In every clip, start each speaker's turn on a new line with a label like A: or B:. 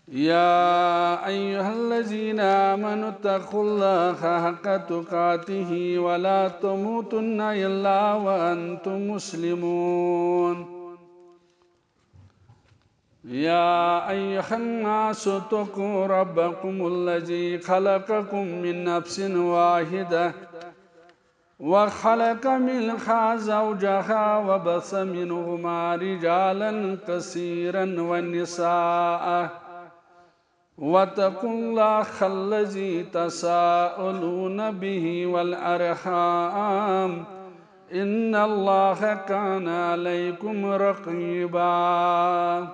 A: يا أيها الذين آمنوا اتقوا الله حق تقاته ولا تموتن إلا وأنتم مسلمون. يا أيها الناس اتقوا ربكم الذي خلقكم من نفس واحدة وخلق منها زوجها وبث منهما رجالا كثيرا ونساء واتقوا الله الذي تساءلون به والأرحام إن الله كان عليكم رقيبا.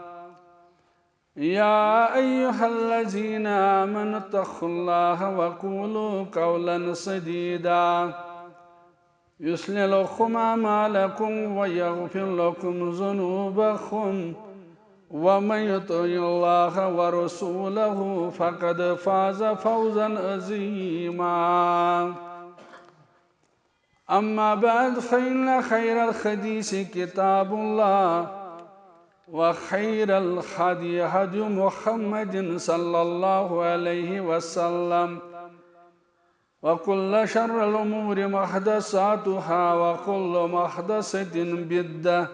A: يا أيها الذين آمنوا اتقوا الله وقولوا قولا سديدا يصلح لكم أعمالكم ويغفر لكم ذنوبكم ومن يطع الله ورسوله فقد فاز فوزا عظيما. أما بعد فإن خير الحديث كتاب الله وخير الهدي هدي محمد صلى الله عليه وسلم وكل شر الأمور محدثاتها وكل محدثة بدعة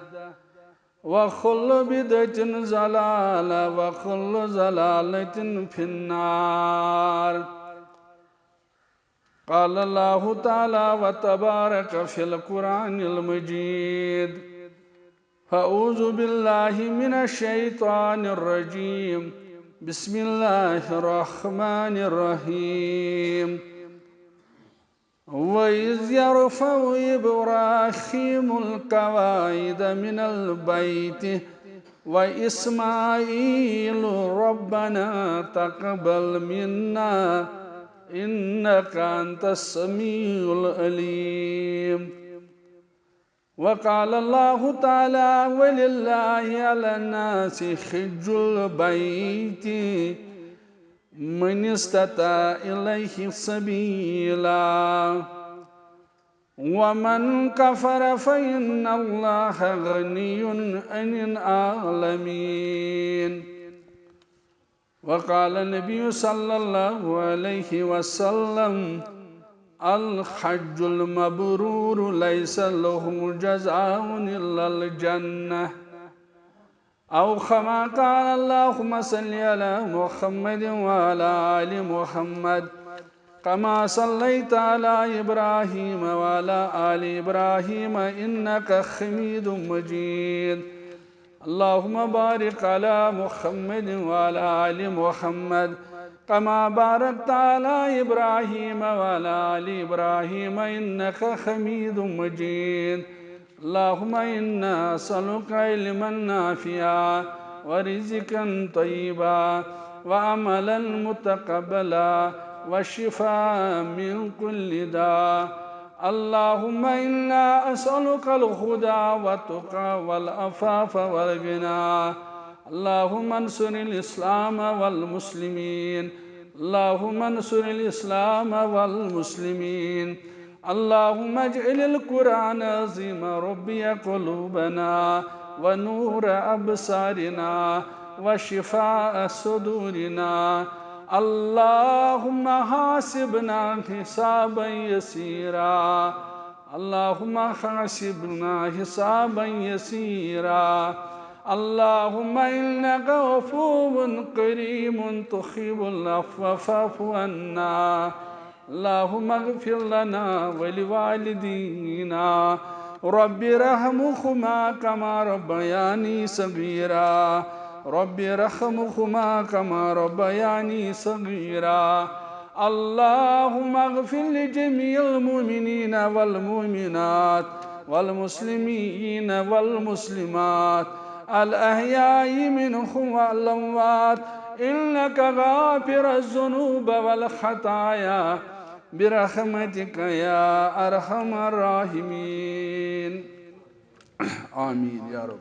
A: وكل بدعة ضلالة وكل ضلالة في النار. قال الله تعالى وتبارك في القرآن المجيد: فأعوذ بالله من الشيطان الرجيم بسم الله الرحمن الرحيم. وإذ يرفع إبراهيم القواعد من البيت وإسماعيل ربنا تقبل منا إنك أنت السميع العليم. وقال الله تعالى: ولله على الناس حج البيت من استطاع إليه سبيلا ومن كفر فإن الله غني عن العالمين. وقال النبي صلى الله عليه وسلم: الحج المبرور ليس له جزاء إلا الجنة، أو كما قال: اللهم صل على محمد وعلى آل محمد كما صليت على إبراهيم وعلى آل إبراهيم إنك حميد مجيد. اللهم بارك على محمد وعلى آل محمد كما باركت على إبراهيم وعلى آل إبراهيم إنك حميد مجيد. اللهم إنا نسألك علما نافعا ورزقا طيبا وعملا متقبلا والشفاء من كل داء. اللهم إنا أسألك الهدى والتقى والعفاف والغنى. اللهم انصر الإسلام والمسلمين. اللهم انصر الإسلام والمسلمين. اللهم اجعل القرآن العظيم ربي قلوبنا ونور أبصارنا وشفاء صدورنا. اللهم حاسبنا حسابا يسيرا. اللهم حاسبنا حسابا يسيرا. اللهم إنك عفو كريم تحب العفو فاعف عنا. اللهم اغفر لنا ولوالدينا رب ارحمهما كما ربياني صغيرا. رب ارحمهما كما ربياني صغيرا. اللهم اغفر لجميع المؤمنين والمؤمنات والمسلمين والمسلمات الأحياء منهم والأموات إنك غافر الذنوب والخطايا برحمتك يا أرحم الراحمين. آمين يا رب.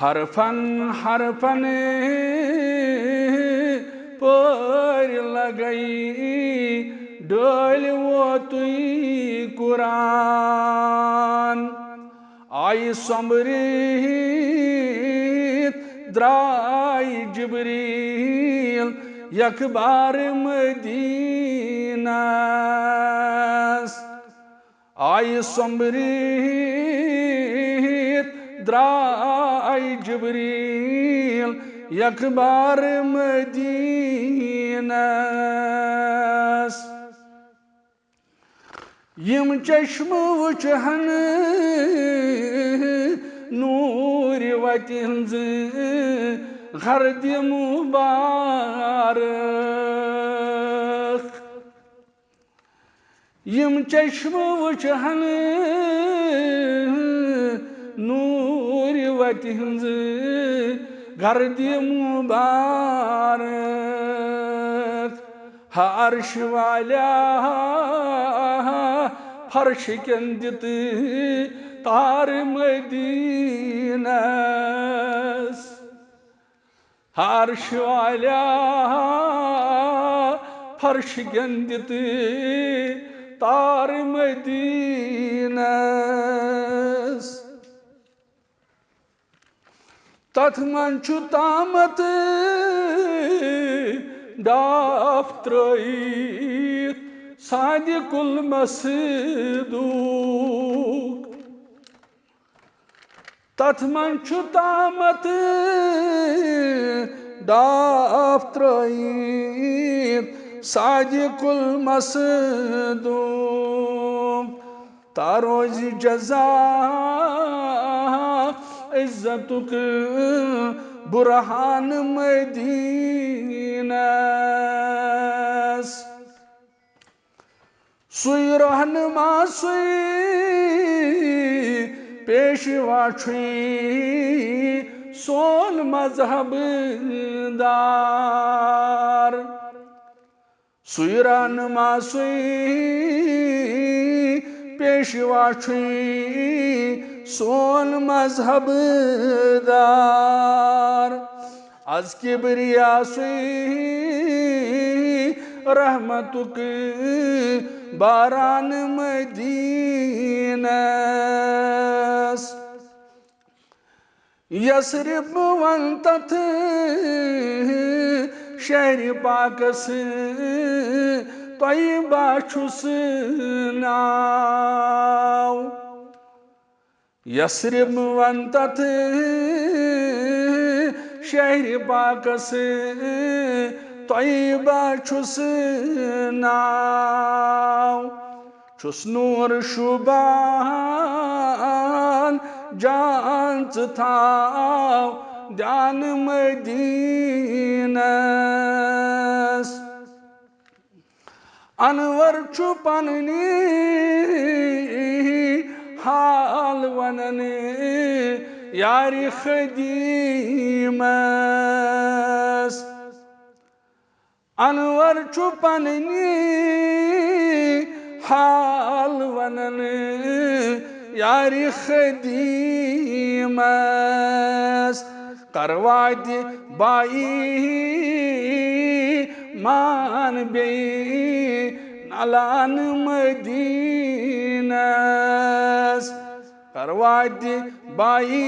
A: حرفن حرفن پر لگئی ڈول ووتُے قرآن آئی سومبرِتھ درائی جبریل یک بار مدینس آئی سومبرِتھ درائی جبریل یک بار مدینس یم چشم وچہن نور وتہِ ہنز غرد مبارک یم چشم وچہن نور وتہِ ہنز غرد مبارک عرش والا فرش کن دت تار مدینس عرش والا فرش کن دت تار مدینس تتھ من چھُ تامت ڈاف ترٲیِتھ صادق المصدوق تتھ من چھُ تامت ڈاف ترٲیِتھ صادق المصدوق تا روزِ جزا عزتُک برہان مدینس سُے رہنما سُے پیشوا چھُے سون مذہب دار سُے رہنما سُے پیشوا چھُے سون مذہب دار از کبریا سُے رحمتُک باران مدینس یثرب ون تتھ شہر پاکس طیبہ چھُس ناو یثرب ون تتھ شہر پاکس طیبہ چھُس ناو چھُس نور شوبان جان ژٕ تھاو دھیان مدینس انور چھُ پننہِ حال ونان یارِ خدیمس انور چھُ پننہِ حال ونان یارِ خدیمس کرواتہِ بائی مان بیٚیہِ نلان مدینس کرواتہِ بائی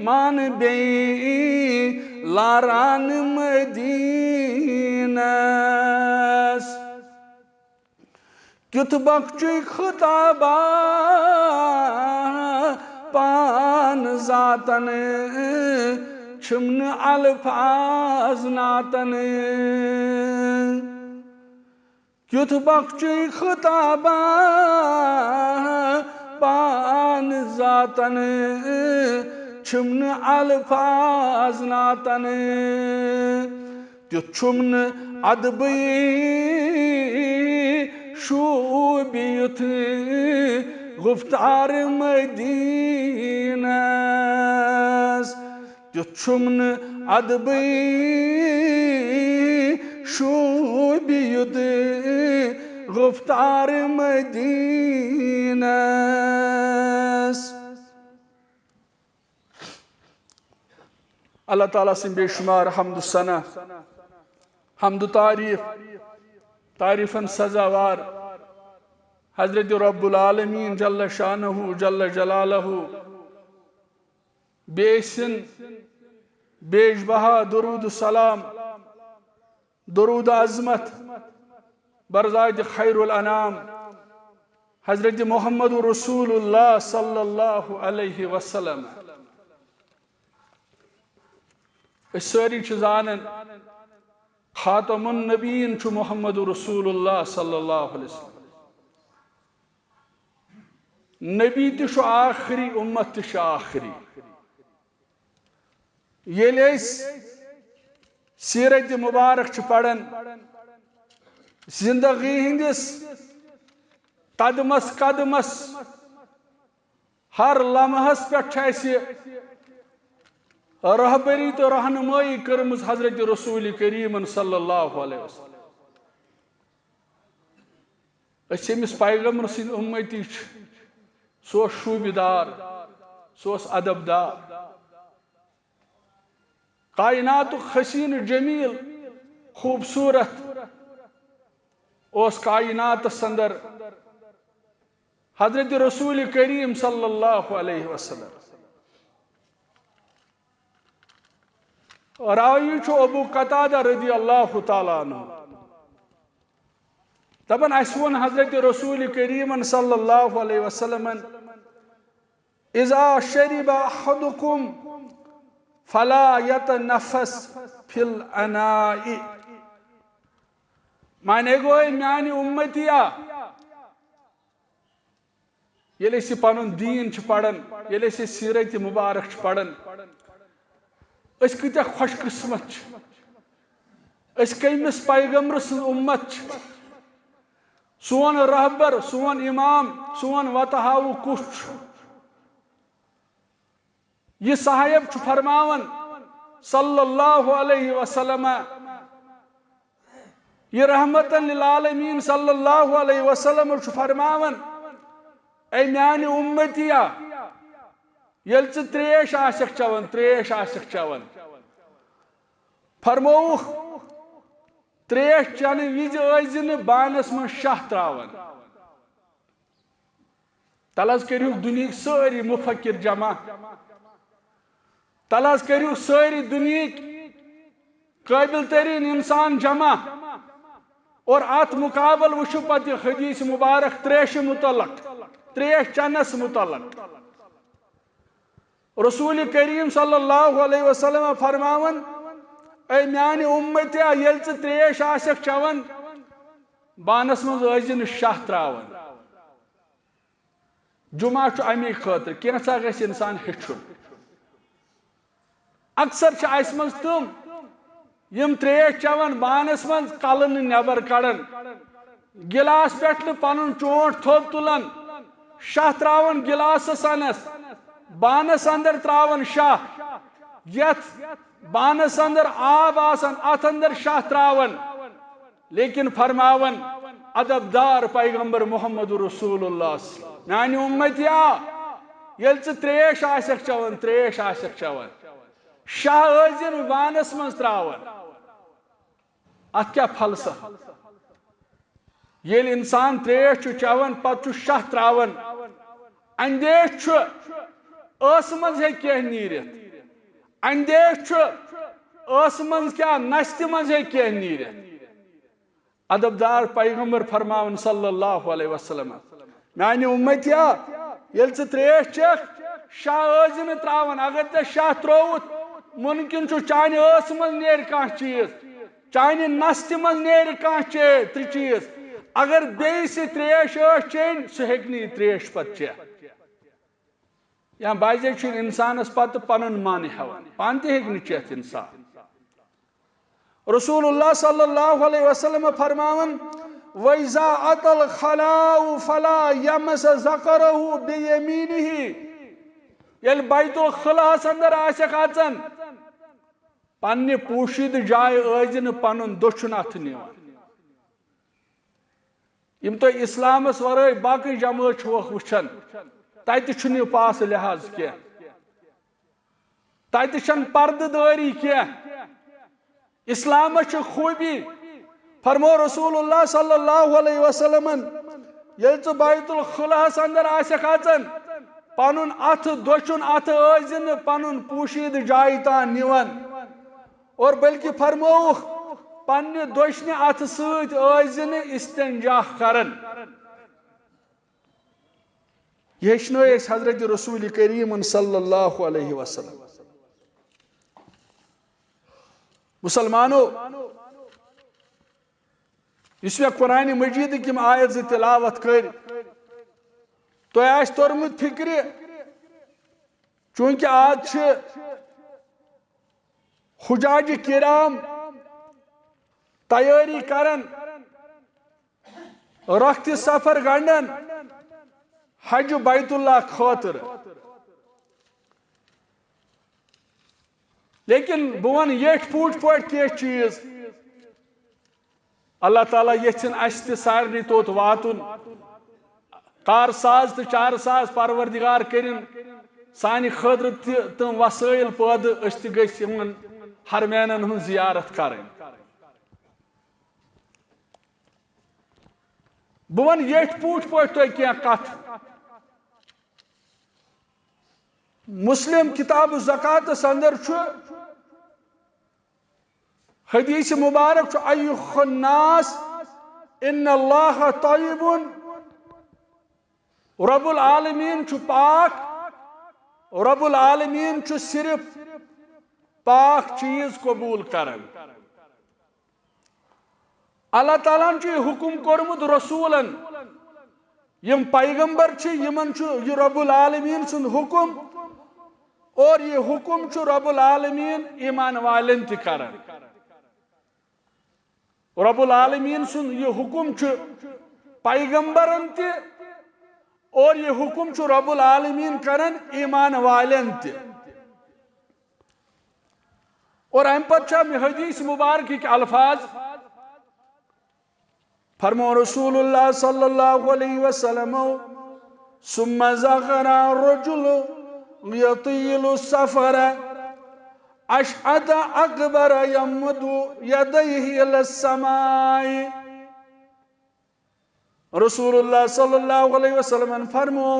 A: مان بیٚیہِ لاران مدینس کیُتھ بخچُے خطابا پان ذاتن چھِم نہٕ الفاظ ناتن کیُتھ بخچُے خطابا پان ذاتن چھِم نہٕ الفاظ ناتن تیُتھ چھُم نہٕ ادبٕے شوٗبہِ یُتھ گفتار مدینس تیُتھ چھُم نہٕ ادبٕے شوٗبہِ یُتھ گفتار مدینس اللہ تعالیٰ سن بے شمار حمد و ثنا حمد و تعریفن سزاوار حضرت رب العالمین جل شانہ جل جلالہ بیسن بیش بہا درود سلام درود عظمت برزاد خیر الانام حضرت محمد رسول اللہ صلی اللہ علیہ وسلم ساری زانن خاتم النبیین چھ محمد رسول اللہ صلی اللہ علیہ وسلم نبی تہ چھ آخری امت تہ چھ آخری ییٚلہِ أسۍ سیرت مبارک چھ پڑھن زندگی ہندس قدمس قدمس ہر لمحس پہ رہبری تو رہنمائی کرمز حضرت رسول کریم صلی اللہ علیہ وسلم اس امس پیغمبر سن امتی سو شوبہ دار سو ادب دار کائنات حسین جمیل خوبصورت اس کائنات اندر حضرت رسول کریم صلی اللہ علیہ وسلم راوی چھو ابو قتادہ رضی اللہ تعالیٰ عنہ دپن اسون حضرت رسول کریم صلی اللہ علیہ وسلم اذا شرب احدکم فلا يتنفس في الاناء مانے گوئی میانی امتیا یلی سی پانون دین چھ پڑھن یلی سی سیرت مبارک چھ پڑھن اس کتیا خوش قسمت اس کیمس پیغمبر سن امت سون رہبر سون امام سون وتہاو کچھ یہ صاحب چھ فرماون صلی اللہ علیہ وسلم یہ رحمت للعالمین صلی اللہ علیہ وسلم چھ فرماون اے میانی امتیا یل ژٕ تریش آسکھ چون تریش آسکھ چون فرمووُکھ تریش چنہ وز ٲسۍ نہٕ بانس من شاہ تراون تل حظ کٔرِو دُنیہِکۍ سٲری مفکر جمع تل حظ کٔرِو سٲری دُنیہِکۍ قٲبل ترین انسان جمع اور ات مقابل وٕچھِو پتہٕ حدیث مبارک تریش متعلق تریش چنس متعلق رسول کریم صلی اللہ علیہ وسلم فرماون اے میانی امتیا یل ژٕ تریش آسکھ چون بانس من ٲسۍ نہٕ شاہ تراون جمعہ چھُ امی خٲطرٕ کینٛژھا گژھِ انسان ہیٚچھُن اکثر چھ اس من تم یم تریش چون بانس من کلن نبر کڑن گلاس پہ پن چونٹ تھوپ تلان شاہ تراون گلاسس سنس بانس اندر تراون شاہ یت بانس اندر آب آسان ات اندر شاہ تراون لیکن فرماون ادب دار پیغمبر محمد رسول اللہ میانی امتیا یل ژٕ تریش آسکھ چون تریش آسکھ چون شاہ ٲسِن بانس من تراون ات کیا فلسہ یل انسان تریش چھُ چون پتہ چھُ شاہ تراون اندیش چھُ ٲسہٕ منٛز ہیٚکہِ کینٛہہ نیٖرِتھ اندیش چھُ ٲسہٕ منٛز کیٛاہ نستہِ منٛز ہیٚکہِ کینٛہہ نیٖرِتھ ادب دار پیغمبر فرماون صلی اللہ علیہ وسلم میانہِ امتیا ییٚلہِ ژٕ تریش چیکھ شاہ ٲسۍ نہٕ تراون اگر ژےٚ شاہ ترووُتھ ممکن چھُ چانہِ ٲسہٕ منٛز نیرِ کانٛہہ چیٖز چانہِ نستہِ منٛز نیرِ کانٛہہ چیٖز اگر بیٚیِس یہِ تریش ٲس چیٚنۍ سُہ ہیٚکہِ نہٕ یہِ تریش پتہٕ چٮ۪تھ یا باجے چھُ انسانس پتہٕ پنُن من ہٮ۪وان پانہٕ تہِ ہیٚکہِ نہٕ چٮ۪تھ انسان رسول اللہ صلی اللہ علیہ وسلم فرماون وَإِذَا أَتَى الْخَلَاءُ فَلَا يَمَسَ ذَكَرَهُ بِيَمِينِهِ ییٚلہِ بیت الخلاہس اندر آسٮ۪کھ اژان پننہِ پوٗشیٖدٕ جایہِ ٲسۍ نہٕ پنُن دٔچھُن اتھٕ نِوان یم تُہۍ اسلامس ورٲے باقٕے جمٲژ چھِوکھ وٕچھان تتہِ چھُنہٕ یہِ پاسہٕ لحاظ کینٛہہ تتشن پرد داری کیا اسلام چھ خوبی فرمو رسول اللہ صلی اللہ علیہ وسلم یل ژٕ بیت الخلاہس اندر آسکھ اژن پنن اتھ دچھن اتھ ٲسۍ نہٕ پنن پوشید جایہِ تان نِوان اور بلکہ فرمووُکھ پننہِ دۄچھنہِ اتھ سۭتۍ ٲسۍ نہٕ استنجا کران یہ ہیٚچھنٲے أسۍ حضرت رسول کریم صلی اللہ علیہ وسلم مسلمانو اس میں قرآن مجید کی آیت سے تلاوت کر تو آج ترمت فکر چونکہ آج حجاج کرام تیاری کرن رخت سفر گنڈن حج بیت اللہ خاطر لیکن بون یٹ پوٹ پوٹ کی چیز اللہ تعالیٰ یچن اس تہ سارنی توت واتن کار ساز تو چار ساز پروردگار کرن سانہ خاطر تم وسائل پید اس تہ گژھِ یمن حرمینن ہن زیارت کرن بون یٹ پوٹ پوٹ تو کیا کت مسلم کتاب زکات اندر حدیث مبارک ایوہ الناس ان اللہ طیب رب العالمین پاک رب العالمین صرف پاک چیز قبول کرن اللہ تعالیٰ نے حکم کورمت رسولن یم پیغمبر یمن یہ رب العالمین سن حکم اور یہ حکم رب العالمین ایمان والن تہ کرن رب العالمین سن یہ حکم پیغمبرن تہ اور یہ حکم رب العالمین کرن ایمان والن تہ اور ام پتہ حدیث مبارک کے الفاظ فرمو رسول اللہ صلی اللہ علیہ وسلم ثم زغر الرجل يطيل السفر اشعث اکبر يمد يديه الى السماء رسول اللہ صلی اللہ علیہ وسلم فرمو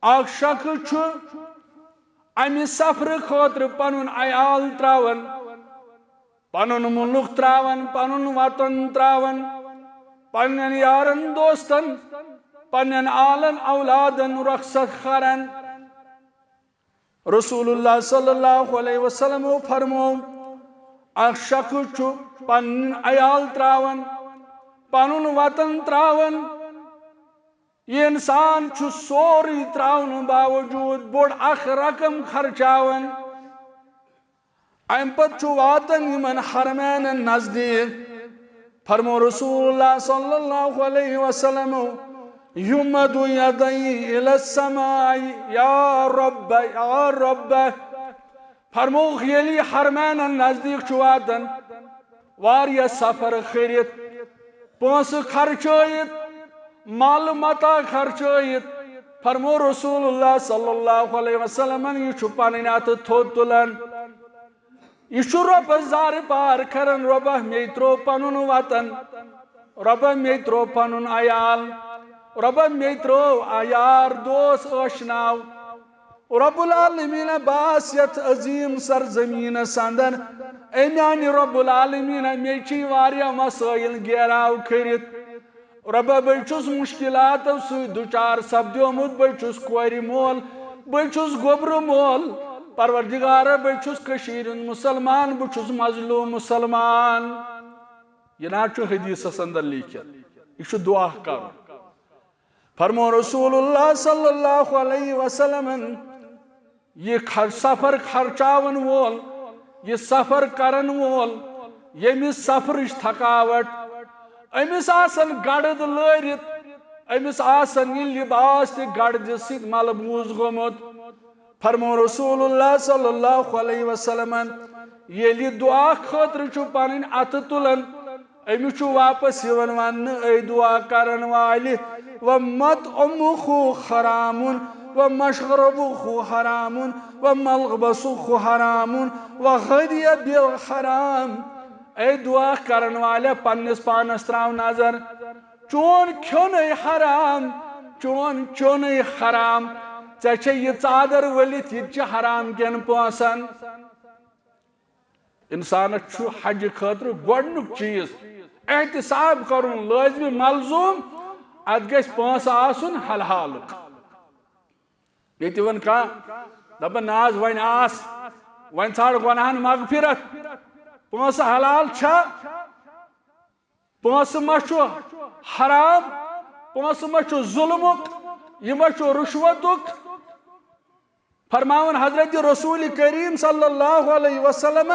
A: اخ شخص امی سفر خاطر پنن عیال تراون پنن ملک تراون پنن وطن تراون پنن یارن دوستن پنن آلن اولادن رخصت کرن رسول اللہ صلی اللہ علیہ وسلم فرمو اخ شخص پنن عیال تراون پنن وطن تراون یہ انسان سوری تراون باوجود بوڑ اخ رقم خرچاون ام پت واتن یمن حرمین نزدیک فرمو رسول اللہ صلی اللہ علیہ وسلم یمد یدی الی السماء یا رب فرمو یلی حرمین نزدیک واتن واریا سفر خرید پونس خرچائت مال متا خرچائت فرمو رسول اللہ صلی اللہ علیہ وسلم یہ پنن ات تھوت تلن یہ رب زار پار کرن رب می ترو پنن وطن رب می ترو پنن عیال رب می ترو یار دوست اشناو رب العالمین باس یت عظیم سرزمین سندن امیان رب العالمین می چی واریا مسائل گیراو کرت رب بچس مشکلات سی دوچار سپدیومت بچس کوری مول بچس گوبر مول پروردگار بچس کشیر مسلمان بچس مظلوم مسلمان یہ نا حدیث اندر لیکھت یہ دعا کر فرمو رسول اللہ صلی اللہ علیہ وسلم یہ سفر خرچاون وول یہ سفر کرن وول یمس سفرش تھکاوٹ امس آسن گڑد لٲرِتھ امس آسن یہ لباس تہ گڑد سۭتۍ ملبوس گوٚمُت فرمو رسول اللہ صلی اللہ علیہ وسلم ییٚلہِ دعا خٲطرٕ چھُ پنٕنۍ اتھٕ تُلان امس چھُ واپس یِوان وننہٕ اے دعا کرن والہِ ومطعمہ حرام ومشربه حرام وملبسه حرام وغذي بالحرام. اے دعا کرن والے پنس پانس تراو نظر. چون کھون حرام چون چون حرام. ژے یہ ژادر ولت یہ حرام کن پونسن. انسان حج خاطر گۄڈنیُک چیز احتساب کرن لازمی ملزوم ات گژھِ پونسہٕ آسُن حلحالُک. ییٚتہِ ون کانٛہہ دپان نہ حظ وۄنۍ آس وۄنۍ ژھانڈ گۄناہن مغفرت. پونسہٕ حلال چھا؟ پونسہٕ ما چھُ حرام؟ پونسہٕ ما چھُ ظلمُک؟ یہِ ما چھُ رُشوتُک؟ فرماون حضرت رسول کریم صلی اللہ علیہ وسلم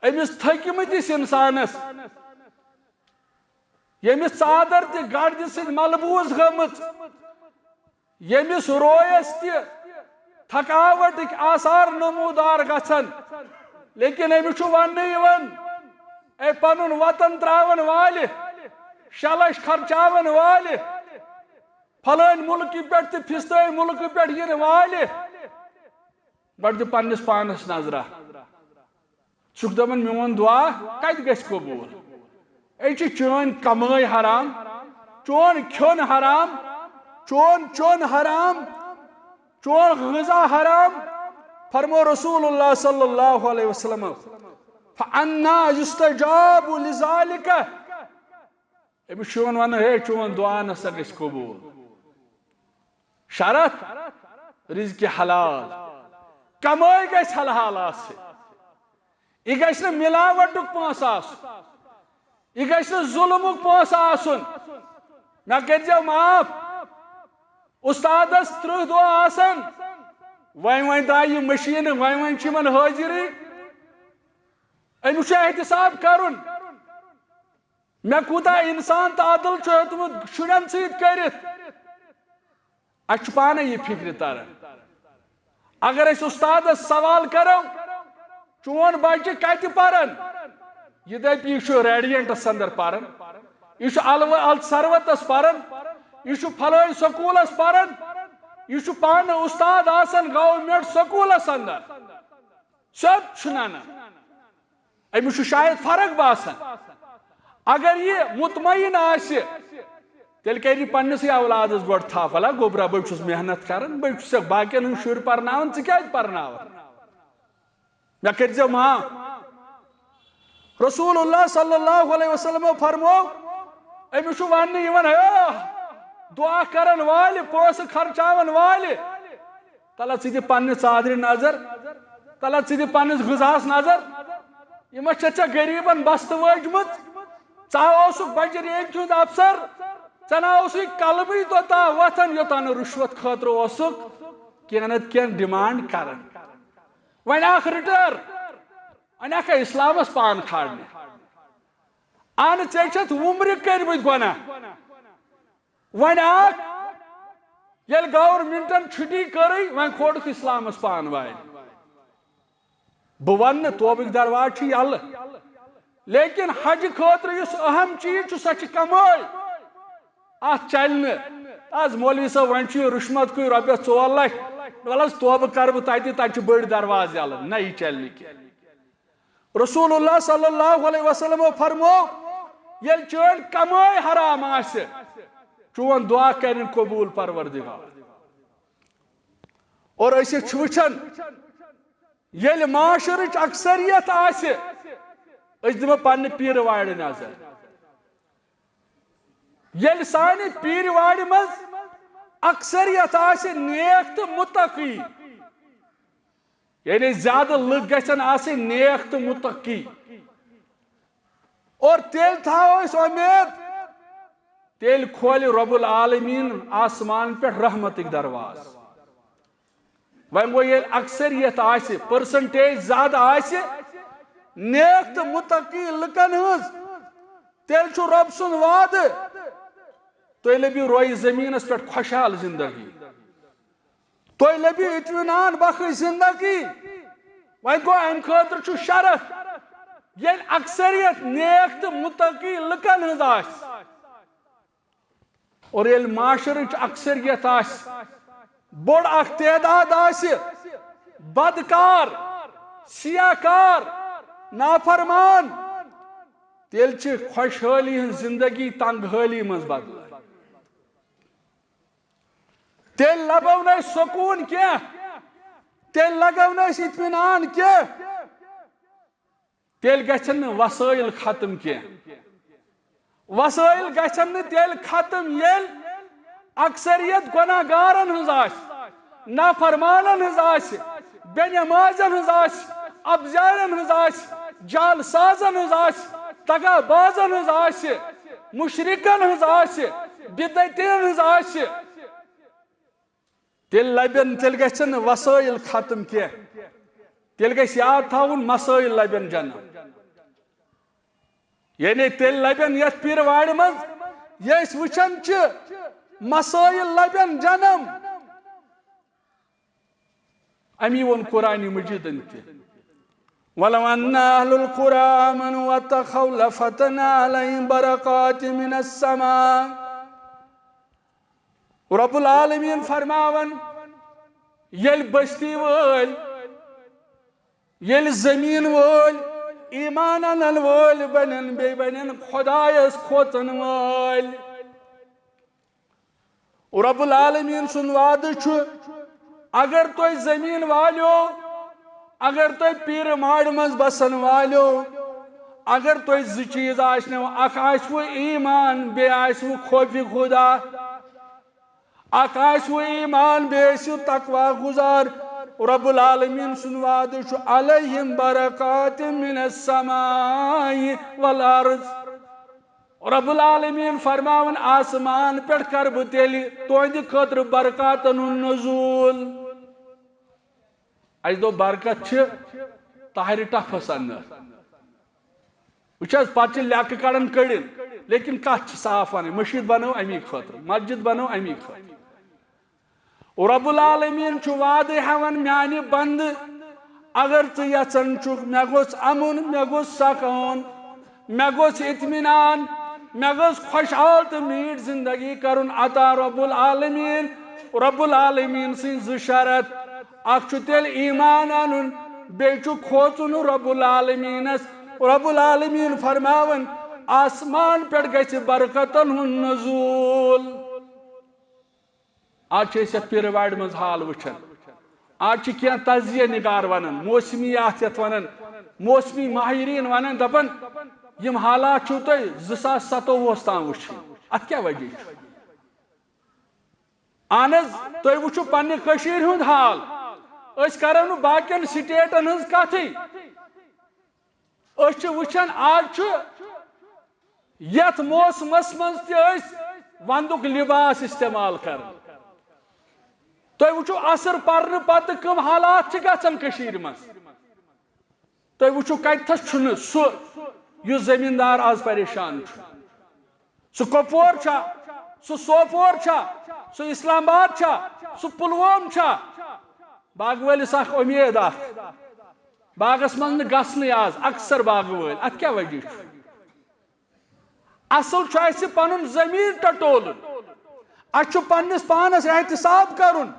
A: امس تھکمتس انسانس یمس ژادر تہ گردِ سۭتۍ ملبوٗز گٔمٕژ یمس رویس تہ تھکاوٹٕکۍ آثار نمودار گژھن لیکن امس چھُ وننہٕ یِوان اے پنُن وطن تراون والہِ شلش خرچاون والہِ فلٲنۍ ملکہِ پٮ۪ٹھ تہٕ فِستٲنۍ ملکہٕ پٮ۪ٹھ یِنہٕ والہِ گۄڈٕ دِ پننس پانس نظرہ. ژٕ چھُکھ دپان میون دعا کتہِ گژھِ قبوٗل؟ اے چھِ چٲنۍ کمٲے حرام چون کھیوٚن حرام چون چون حرام چون غذا حرام. فرمو رسول اللہ صلی اللہ علیہ وسلم فَأَنَّا يُسْتَجَابُ لِذَلِكَ. أمس چھُ ونان ہے چون دعا نسا گژھِ قبوٗل. شرط رزق حلال کمٲے گژھِ حلحال آسٕنۍ. یہ گژھِ نہٕ ملاوٹُک پونسہٕ آسُن. یہ گژھِ نہٕ ظلمُک پونسہٕ آسُن. مےٚ کٔرۍزیو معاف استادس 30 دۄہ آسن وۄنۍ درٛاے یہِ مشیٖنہٕ وۄنۍ چھِ یِمن حٲضِرٕے. أمِس چھُ احتساب کرُن مےٚ کوٗتاہ انسان تہٕ عدل چھُ ہیوٚتمُت شُرٮ۪ن سۭتۍ کٔرِتھ. اَسہِ چھُ پانے یہِ فکرِ تران. اگر أسۍ استادس سوال کرو چون بچہ کتہِ پرن یہ دپہِ یہِ چھُ ریڈینٹس اندر پران یہ چھُ ال سروتس پران یہ چھُ فلٲنۍ سکوٗلس پران یہ چھُ پانہٕ استاد آسان گورمنٹ سکوٗلس اندر. سیوٚد چھُ ننان أمِس چھُ شاید فرق باسان. اگر یہ مطمئن آسہِ تیٚلہِ کَرِ یہِ پننسٕے اولادس گۄڈٕ تھپھ ولا گوٚبرا بہٕ چھُس محنت کران بہٕ چھُسکھ باقین ہٕنٛدۍ شُرۍ پرناوان ژٕ کیازِ پرناوان مےٚ کٔرۍزیو معاف. رسول اللہ صلی اللہ علیہ وسلم فرمو أمس چھُ وننہٕ یِوان ہے دعا کرن والہِ پونسہٕ خرچاون والہِ تلا ژٕ دِ پننہِ ژادرِ نظر تلا ژٕ دِ پننس غذاہس نظر. یہِ ما چھےٚ ژےٚ غریٖبن بستہٕ وٲجمٕژ ژٕ اوسُکھ بجہِ ریٚنٛجہِ ہُنٛد افسر ژےٚ نہ اوسُے قلبٕے توٚتام وۄتھان یوٚتام نہٕ رُشوت خٲطرٕ اوسُکھ کینٛہہ نتہٕ کینٛہہ ڈِمانڈ کران. وۄنۍ اکھ رِٹٲر انکھا اسلامس پان کھالنہِ اہن ژےٚ چھَتھ وُمرِ کٔرمٕتۍ گۄناہ. وۄنۍ اکھ ییٚلہِ گورمنٹن چھُٹی کٔرٕے وۄنۍ کھوڑُکھ اسلامس پان والہِ. بہٕ وننہٕ توبٕکۍ درواز چھِ یلہٕ لیکن حجہِ خٲطرٕ یُس اہم چیٖز چھُ سۄ چھِ کمٲے. اتھ چلہِ نہٕ آز مولوی صٲب وۄنۍ چھُ یہِ رُشمتکُے رۄپیس 4 لچھ ول حظ توبہٕ کرٕ بہٕ تتہِ چھِ بٔڑۍ درواز یلہٕ. نہ یہِ چلہِ نہٕ کینٛہہ. رسول اللہ صلی اللہ علیہ وسلم فرمو ییٚلہِ چٲنۍ کمٲے حرام آسہِ چون دعا کرن قبوٗل پروردگار. اور أسۍ چھِ وٕچھان ییٚلہِ معاشرٕچ اکثریت آسہِ أسۍ دِمو پننہِ پیٖرٕ وارِ نظر. ییٚلہِ سانہِ پیٖرِ وارِ منٛز اکثریت آسہِ نیک تہٕ مُتقی یعنی زیادٕ لُکھ گژھن آسٕنۍ نیک تہٕ مُتقی اور تیٚلہِ تھاوو أسۍ اُمید تیٚلہِ کھولہِ رۄب العالمیٖن آسمان پٮ۪ٹھ رحمتٕکۍ درواز. وۄنۍ گوٚو ییٚلہِ اکثریت آسہِ پٔرسنٹیج زیادٕ آسہِ نیک تہٕ مُتقی لُکن ہٕنٛز تیٚلہِ چھُ رۄب سُنٛد وعدٕ تُہۍ لٔبِو رویہِ زٔمیٖنس پٮ۪ٹھ خۄشحال زندگی تُہۍ لٔبِو اطمینان بخش زندگی. وۄنۍ گوٚو امہِ خٲطرٕ چھُ شرط ییٚلہِ اکثریت نیک تہٕ مُتقی لُکن ہٕنٛز آسہِ اور ییٚلہِ معاشرٕچ اکثریت آسہِ بوڑ اخ تعداد آسی بدکار سیاکار نافرمان تیل چھ خوشحالی ہن زندگی تنگ حالی مز بدل تیل لبو نہ سکون کیا تیل لگو نہ اطمینان کیا تیل گژھن وسائل ختم کیا وسائل گژھن تیل ختم یل اکثریت گناہ گارن ہز آس نافرمانن ہز آس بے نمازن ہز آس ابزارن ہز آس جال سازن ہز آس تگا بازن ہز آس مشرکن ہز آس بدعتین ہز آس تیل لبن تیل گژھن وسائل ختم کیا تیل گژھ یاد تھاون مسائل لبن جنم یعنی تیل لبن یت پیر واڑ مز یہ وچھن چھ مسائل لبن جنم امی ون قرآن مجید تہ ولو ان اهل القرى آمنوا واتقوا لفتحنا عليهم بركات من السماء رب العالمین فرماون یل بستی ول یل زمین ول ایمان انن ول بنن بی بنن خدایس کھوتن ول رب العالمین سن وعد چھ اگر تو زمین والیو اگر تو پیر ماڑ مز بسن والیو اگر تو ز چیز آسنو اخ آسو ایمان بی آسو خوف خدا اخ آسو ایمان بی آسو تقوی گزار رب العالمین سن وعد چھ علیہم برکات من السماء والارض رب العالمین فرماون آسمان پر کر بہ تیلی تہند خاطر برکاتن نزول اس دو برکت چھ طاہر ٹفس اندر وچھس پتہ لیک کڑن کڑن لیکن کت صاف ون مشید بنو امی خاطر مسجد بنو امی خاطر رب العالمین چھ وعدہ ہاون میانہ بند اگر تو یژھان چھک مے گوژھ امن مے گوژھ سکون مے گوژھ اطمینان مے گوژھ خوشحال تو میٹھ زندگی کرن عطا رب العالمین سن ز شرط اخ چھ تیل ایمان انن بیٚیہِ چھُ کھوژُن رب العالمینس رب العالمین فرماون آسمان پٮ۪ٹھ گژھِ برکتن ہُنٛد نزول آج چھِ أسۍ یتھ پیر واڑِ منٛز حال وٕچھان آج چھِ کینٛہہ تجزیہ نگار ونان موسمیات یتھ ونان موسمی ماہرین ونان دپان یم حالات چھو تۄہہِ 2027 تام وٕچھِنۍ اتھ کیٛاہ وجہ چھُ اہن حظ تُہۍ وٕچھِو پننہِ کٔشیٖرِ ہُنٛد حال أسۍ کرو نہٕ باقین سٹیٹن ہٕنٛز کتھٕے أسۍ چھِ وٕچھان آز چھُ یتھ موسمس منٛز تہِ أسۍ ونٛدُک لباس استعمال کران تُہۍ وٕچھِو اثر پرنہٕ پتہٕ کٕم حالات چھِ گژھان کٔشیٖرِ منٛز تُہۍ وٕچھِو کتتھس چھُنہٕ سُہ یُس زمیٖندار آز پریشان چھُ سُہ کۄپوور چھا سُہ سوپور چھا سُہ اسلام آباد چھا سُہ پلووم چھا باغ وٲلِس اکھ اُمید اکھ باغس منٛز نہٕ گژھنٕے آز اکثر باغ وٲلۍ اتھ کیٛاہ وجہ چھُ اصل چھُ اسہِ پنُن زمیٖن ٹٹولُن اسہِ چھُ پننِس پانس احتساب کرُن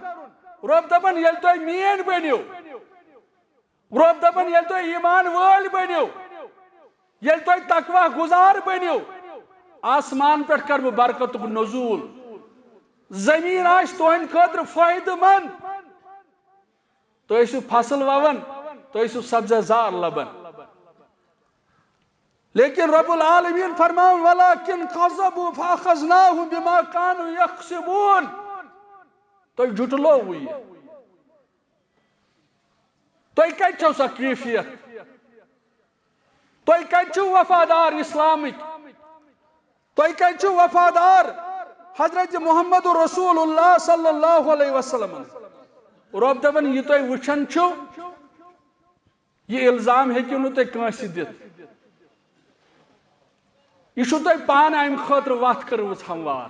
A: رۄب دپان ییٚلہِ تُہۍ میٲنۍ بٔنِو رۄب دپان ییٚلہِ تُہۍ ایمان وٲلۍ بٔنِو ییٚلہِ تُہۍ تقوی گزار بٔنِو آسمان پٮ۪ٹھ کرٕ بہٕ برکتُک نزول زمیٖن آسہِ تُہنٛدِ خٲطرٕ فٲیدٕ منٛد تُہۍ ٲسِو فصل ووان تُہۍ ٲسِو سبزہ زار لبان لیکن رب العالمین فرماون ولکن کذبوا فاخذناهم بما كانوا یکسبون تُہۍ جُٹلووٕ یہِ تُہۍ کتہِ چھو سۄ کیفیت تُہۍ کتہِ چھو وفادار اسلامٕکۍ تُہۍ کتہِ چھو وفادار حضرت محمد رسول اللہ صلی اللہ علیہ وسلم رب دپان یہ تُہۍ وٕچھان چھو یہ الزام ہیٚکِو نہٕ تُہۍ کٲنٛسہِ دِتھ یہ چھو تُہۍ پانہٕ امہِ خٲطرٕ وتھ کٔرمٕژ ہموار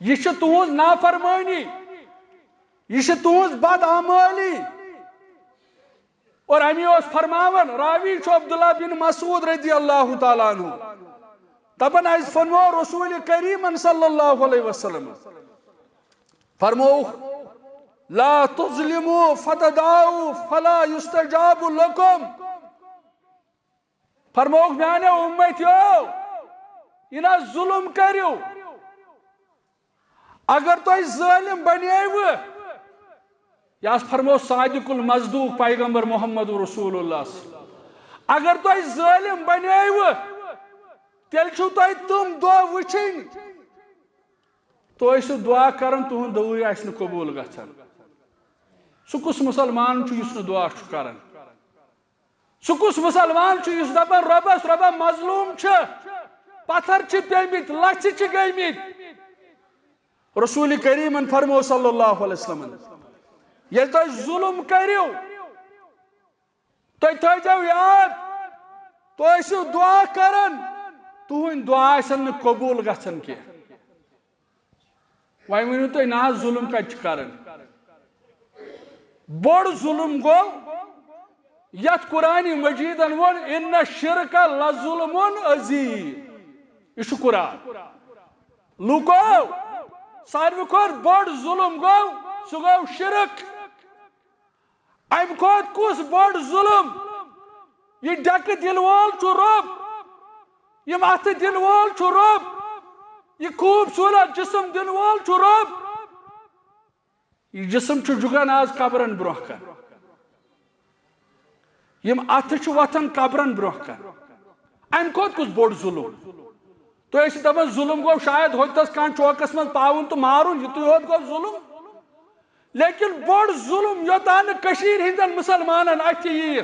A: یہ چھِ تُہنٛز نافرمٲنی یہ چھِ تُہنٛز بدعمٲلی اور امی اوس فرماون راوی چھُ عبداللہ بن مسعود رضی اللہ تعالیٰ عنہ دپان اَسہِ فرمو رسول کریٖمن صلی اللہ علیہ وسلم فرمووُکھ لا تظلموا فتدعوا فلا يستجاب لكم. فرموک میانے امتیو یہ نہ ظلم کریو. اگر تو ظالم بنیو یا فرمو صادق المصدوق پیغمبر محمد رسول اللہ. اگر تو ظالم بنیو تیل چھو تو تم دعا وچھن تو اسو دعا کرن تہن دعوی آسن قبول گژھان. سہ کس مسلمان چھو یس دعا چھو کران؟ سہ کس مسلمان چھو یس دپان ربس ربا مظلوم چھ پتھر چھ پیمت لچھ چھ گیمت. رسول کریم فرمو صلی اللہ علیہ وسلم یل تو ظلم کریو تو تھو یاد تو اسو دعا کرن تہن دعا آسن قبول گژھان کی. وۄنۍ ؤنِو تُہۍ نہ حظ ظلم کتہِ چھِ کران؟ بوڑ ظلم گو یت قرآن مجیدن ون ان الشرک لظلم عظیم. یہ قرآن. لوکو ساروی کھۄتہٕ بوڑ ظلم گو سہ گو شرک. امہ کھۄتہٕ کُس بوڑ ظلم؟ یہ ڈکہ دل وول چھُ رۄب. یم اتھٕ دل وول چھُ رۄب. یہ خوبصورت جسم دل وول چھُ رۄب. یہ جسم چھُ جُگان آز قبرن برونٛہہ کن. یم اتھٕ چھِ وتھان قبرن برونٛہہ کن. امہ کھۄتہٕ کُس بوڑ ظلم؟ تُہۍ ٲسِو دپان ظلم گو شاید ہوتس کانٛہہ چوکس منٛز پاوُن تہٕ مارُن یِتُے یوت گو ظلم. لیکن بوڑ ظلم یوتانۍ نہٕ کٔشیٖرِ ہٕنٛدٮ۪ن مُسلمانن اتھِ ییہِ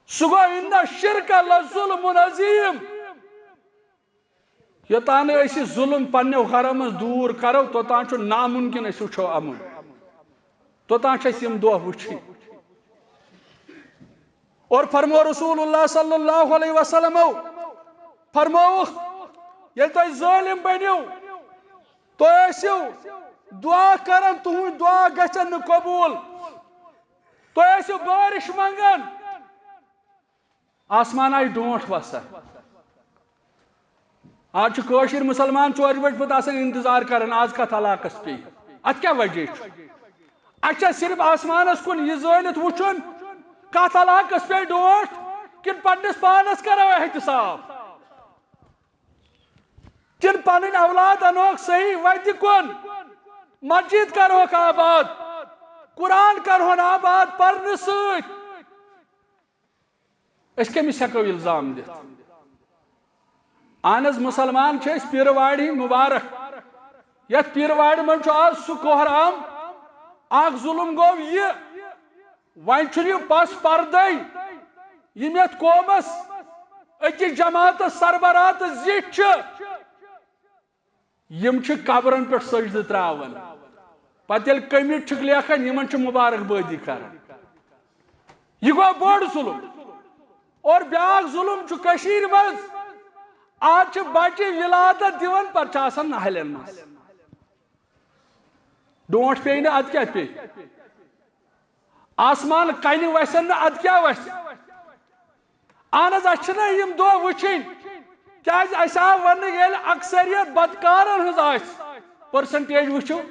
A: سُہ گوٚو اِنَّ الشِّرْکَ لَظُلْمٌ عَظِیٖم. یوتانۍ نہٕ أسۍ ظلم پننیو گرو منٛز دوٗر کرو توتانۍ چھُ نامُمکِن أسۍ وٕچھو امُن. توتانۍ چھِ أسۍ یِم دۄہ وٕچھِنۍ. اور فرمو رسول اللہ صلی اللہ علیہ وسلم فرمووُکھ ییٚلہِ تُہۍ ظٲلِم بٔنِو تُہۍ ٲسِو دعا کران تُہُنٛد دعا گژھن نہٕ قبوٗل. تُہۍ ٲسِو بٲرِش منٛگان آسمان آیہِ ڈونٛٹھ وسان. آج چھِ کٲشِر مُسلمان 4 بجہِ پتہٕ آسان انتظار کران آز کتھ علاقس پیٚیہِ. اتھ کیٛاہ وجہ چھُ؟ اَسہِ چھا صرف آسمانس کُن یہِ زٲنِتھ وٕچھُن کتھ علاقس پیٚیہِ ڈونٛٹھ کِنہٕ پننِس پانس کرو احتساب کِنہٕ پنٕنۍ اولاد انوکھ صحیح وتہِ کُن مسجد کرہوکھ آباد قرآن کرہون آباد پرنہٕ سۭتۍ. أسۍ کٔمِس ہٮ۪کو الزام دِتھ؟ اہن حظ مسلمان چھِ أسۍ پیٖرٕ وارِ ہٕنٛدۍ مُبارک. یتھ پیٖرٕ وارِ منٛز چھُ آز سُہ کوہرام. اکھ ظُلم گوٚو یہِ وۄنۍ چھُنہٕ یہِ پس پردے یِم یتھ قومس أکِس جماعتس سربراہ تہٕ زِٹھۍ چھِ یِم چھِ قبرن پٮ۪ٹھ سجدٕ تراوان. پتہٕ ییٚلہِ کٔمِٹۍ چھِکھ لیکھان یِمن چھِ مُبارک بٲدی کران. یہِ گوٚو بوٚڑ ظُلم. اور بیٛاکھ ظُلم چھُ کٔشیٖرِ منٛز آز چھِ بچہِ ولادت دِوان پتہٕ چھِ آسان ناہلٮ۪ن منٛز. ڈونٛٹھ پیٚیہِ نہٕ ادٕ کیٛاہ پیٚیہِ؟ آسمان کنہِ وسن نہٕ ادٕ کیٛاہ وسہِ؟ اہن حظ اسہِ چھِنہ یِم دۄہ وٕچھِنۍ کیٛازِ اسہِ آو وننہٕ ییٚلہِ اکثریت بدکارن ہٕنٛز آسہِ پٔرسنٹیج وٕچھِو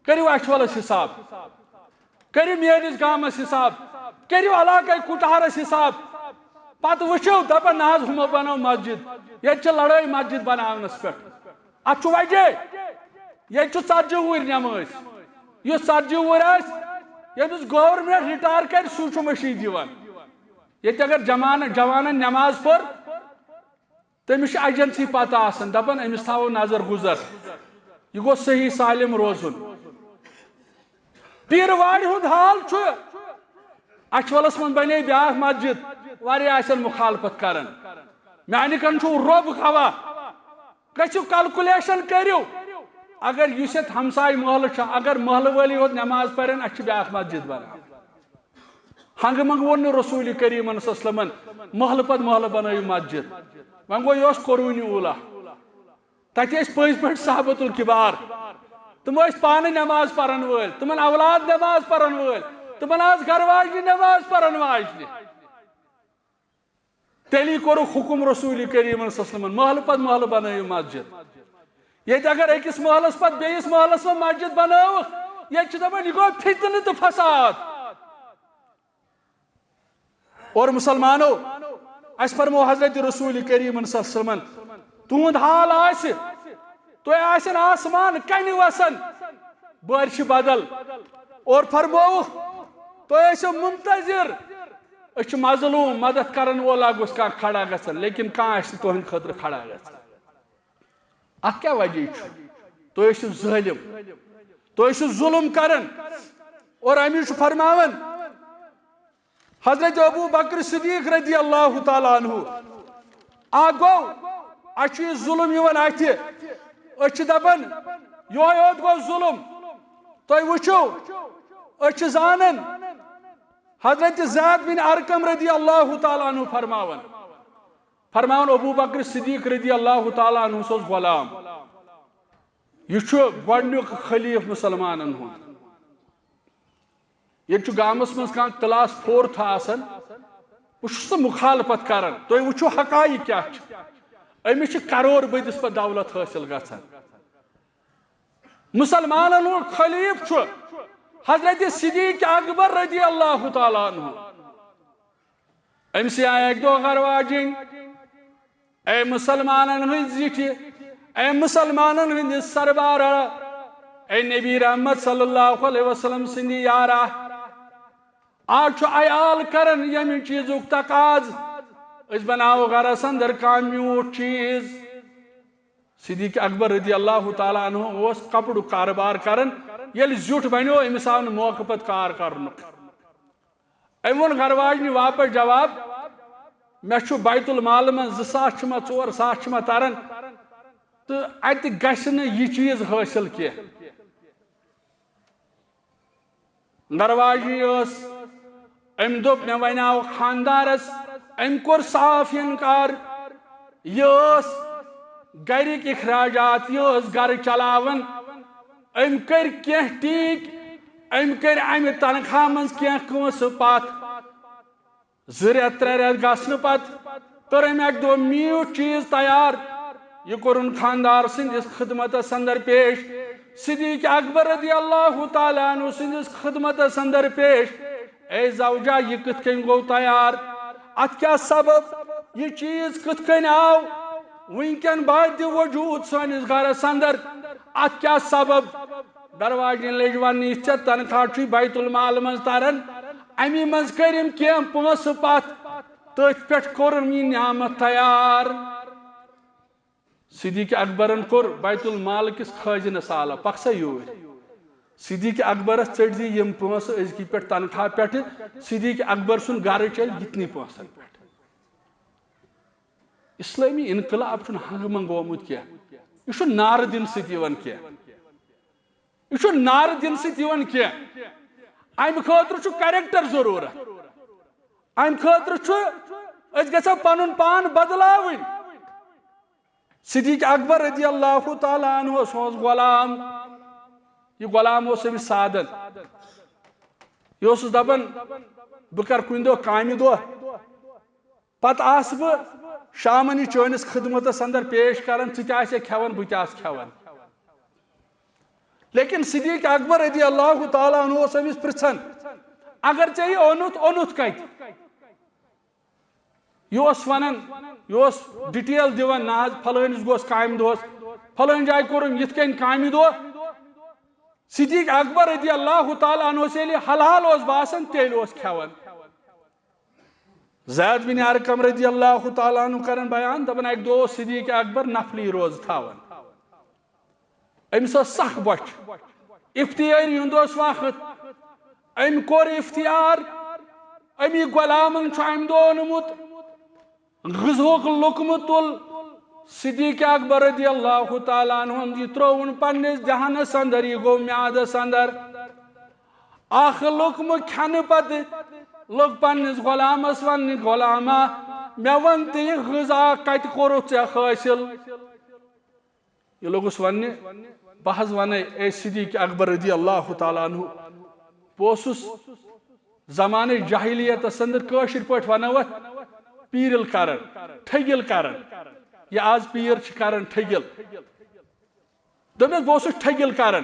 A: کٔرِو اچھولس حساب کٔرِو میٲنِس گامس حساب کٔرِو علاقے کُٹھارس حساب پتہٕ وٕچھِو دپان نہ حظ ہُمو بنٲو مسجد. ییٚتہِ چھِ لڑٲے مسجد بناونس پٮ۪ٹھ. اتھ چھُ وجہ ییٚتہِ چھُ 40 وُہٕرۍ نٮ۪مٲزۍ. یُس 40 وُہٕرۍ آسہِ ییٚمِس گورمنٹ رِٹار کرِ سُے چھُ مٔشیٖد یِوان. ییٚتہِ اگر جوانن نٮ۪ماز پٔر تٔمِس چھِ ایجنسی پتہ آسان دپان أمِس تھاوو نظر گُزر یہِ گوٚژھ صحیح سالم روزُن. پیٖرٕ وارِ ہُنٛد حال چھُ اچھولس منٛز بنے بیٛاکھ مسجد واریاہ آسن مخالفت کران. میانہِ کن چھُو رۄب گواہ. گٔژھِو کلکُلیشن کٔرِو اگر یُس یتھ ہمساے محلہٕ چھُ اگر محلہٕ وٲلی یوت نٮ۪ماز پرن اسہِ چھِ بیٛاکھ مسجد بناوٕنۍ. ہنگہٕ منٛگہٕ ووٚن نہٕ رسوٗلِ کریٖمن صلی اللہ علیہ وسلمن محلہٕ پتہٕ محلہٕ بنٲیِو مسجد. وۄنۍ گوٚو یہِ اوس قرونِ اوٗلا. تتہِ ٲسۍ پٔزۍ پٲٹھۍ صحابۃ الکبار. تِم ٲسۍ پانہٕ نٮ۪ماز پرن وٲلۍ تِمن اولاد نٮ۪ماز پرن وٲلۍ تِمن آسہٕ گرٕ واجنہِ نٮ۪ماز پرن واجنہِ. تیٚلی کوٚرُکھ حُکُم رسوٗلِ کریٖمن صلی اللہ علیہ وسلمن محلہٕ پتہٕ محلہٕ بنٲیِو مسجد. یہ اگر ایکس محلس پت بیس محلس میں مسجد بناو یہ دپان یہ گو فتنہ تو فساد اور مسلمانوں اس فرمو حضرت رسول کریم صلی اللہ علیہ وسلم تہند حال آسہ تو آسن آسمان کنہ وسن بارش بدل اور فرمو تو ایسو منتظر اس مظلوم مدد کرن والا گوس کان کھڑا گژھن لیکن کان اس تہند خاطر کھڑا گژھن ات کیا وجہ تو ایسو ظالم تو ایسو ظلم کرن اور امی فرماون حضرت ابو بکر صدیق رضی اللہ تعالیٰ عنہ آگو اچھی ظلم یون آتی اچھ دبن یوت گو ظلم تو وچو اچھ زانن حضرت زید بن ارقم رضی اللہ تعالیٰ عنہ فرماون ابو بکر صدیق رضی اللہ تعالیٰ عنہ سوز غلام یہ گۄڈنیُک خلیف مسلمانن ہُنٛد یہ گامس من کان کلاس 4 آسان بہت مخالفت کران تھی وچو حقائق کیا امس کرور بدس پہ دولت حاصل گژھان مسلمانن ہُنٛد خلیف حضرت صدیق اکبر رضی اللہ تعالیٰ عنہ امس آئی ایک دو غرواجن اے مسلمانن ہند زٹھ اے مسلمانن ہند سربار اے نبی رحمت صلی اللہ علیہ وسلم سندی یارہ آج عیال کرن یمی چیزک تقاض اس بناو گرس اندر کان میوٹ چیز صدیق اکبر رضی اللہ تعالیٰ عنہ اس کپڑ کاروبار کرن یل زیوٹ بنو امس آو موقع پت کار کرن امون گرواجنی واپس جواب میں چھو بیت المال من 2,000 چھما 4,000 چھما ترن تو ات گھن یہ چیز حاصل کی گرواجنی اس ام دوپ میں وناو خاندارس ام کور صاف انکار یہ گرک اخراجات یہ گر چلاون ام کر کی ٹھیک ام کر امہ تنخواہ مز کی پات 2-3 رت گھن پت کر ام اک دو میوٹ چیز تیار یہ کورن خاندار سندس خدمتس اندر پیش صدیق اکبر رضی اللہ تعالیٰ عنہ سندس خدمتس اندر پیش اے زوجہ یہ کت کن گو تیار ات کیا سبب یہ چیز کت کن آو ونکن بعد وجود سانس گھرس اندر ات کیا سبب درواجن لج ون ٹھیک تنخواہ چھ بیت المال من تران امی مز کرم کی پونس پت تھی پہ کورم یہ نعمت تیار صدیق اکبرن کور بیت المال کس خزنس آلہ پکسا یور صدیق اکبرس ٹھٹ دی یم پونس ازکی پہ تنخواہ پہ صدیق اکبر سن گر چل جتنی پونسن پہ اسلامی انقلاب چھن ہنگ منگ آمت کی یہ نار دن ستیون کی یہ نار دن ستیون کی ام خاطر چھ کریکٹر ضرورت ام خاطر چھ گژھو پنن پان بدلاوین صدیق اکبر رضی اللہ تعالیٰ عنہ سوز غلام یہ غلام اس امس سادن یہ دپان بہ کر کن دہ کامہ دہ پتہ آس بہ شامن یہ چٲنس خدمتس اندر پیش کران ژٕ تہِ آسے کھٮ۪وان بہٕ تہِ آس کھٮ۪وان لیکن صدیق اکبر رضی اللہ تعالیٰ عنہ اس امس پرژھان اگر ژےٚ یہِ اوٚنُتھ کتہِ یہ ونان یہ ڈیٹیل دِوان نہ فلٲنِس گوس کامہِ دۄہس فلٲنۍ جایہِ کوٚرُم یِتھ کٔنۍ کامہِ دۄہ صدیق اکبر رضی اللہ تعالیٰ عنہ ییٚلہِ حلال اوس باسان تیٚلہِ اوس کھٮ۪وان زید بن ارقم رضی اللہ تعالیٰ عنہ کرن بیان دپان اکہ دۄہ اوس صدیق اکبر نفلی روز تھاوان امس ٲس سخ بۄچھِ افتیٲری ہُنٛد اوس وقت أمۍ کوٚر افتیار أمی غلامن چھُ امہِ دۄہ اوٚنمُت غذہُک لقمہٕ تُل صدیق اکبر رضی اللہ تعالیٰ عنہ یہ ترٛووُن پننس دہنس اندر یہ گو میادس اندر اخ لقمہٕ کھٮ۪نہٕ پتہٕ لوگ پننس غلامس ون غلامہ مےٚ ون تہٕ یہِ غذا کتہِ کوٚرُتھ ژےٚ حٲصِل یہ لوگُس وننہِ بہٕ حظ ونے اے صدیق اکبر رضی اللہ تعالیٰ عنہ بہٕ اوسُس زمانہ جاہلیتس اندر کٲشِر پٲٹھۍ ونو اتھ پیٖرِل کران ٹھٔگِل کران یہ آز پیر چھ کران ٹھٔگِل دپس بہٕ اوسُس ٹھگِل کران